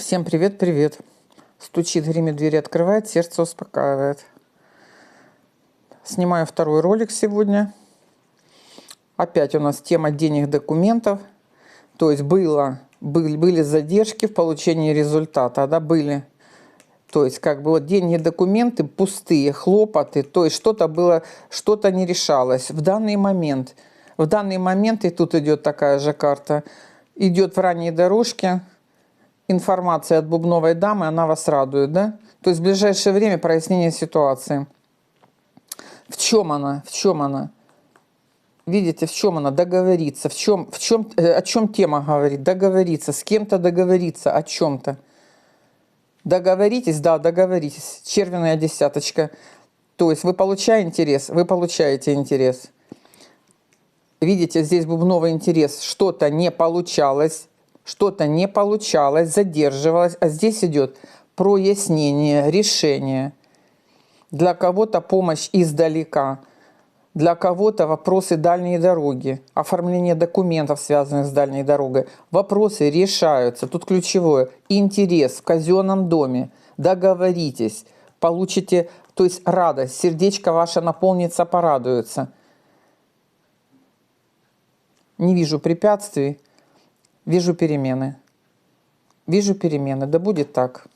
Всем привет, привет. Стучит, гремит, двери открывает, сердце успокаивает. Снимаю второй ролик сегодня. Опять у нас тема денег, документов. То есть были задержки в получении результата, да, были. То есть как бы вот деньги, документы пустые, хлопоты. То есть что-то было, что-то не решалось. В данный момент, и тут идет такая же карта, идет в ранней дорожке. Информация от бубновой дамы, она вас радует, да? То есть в ближайшее время прояснение ситуации. В чем она? В чем она? Видите, в чем она? Договориться. О чем тема говорит? Договориться. С кем-то договориться о чем-то. Договоритесь, да, договоритесь. Червяная десяточка. То есть вы получаете интерес, вы получаете интерес. Видите, здесь бубновый интерес. Что-то не получалось, задерживалось, а здесь идет прояснение, решение. Для кого-то помощь издалека, для кого-то вопросы дальней дороги, оформление документов, связанных с дальней дорогой. Вопросы решаются. Тут ключевое. Интерес в казенном доме. Договоритесь, получите, то есть радость, сердечко ваше наполнится, порадуется. Не вижу препятствий. Вижу перемены. Да будет так.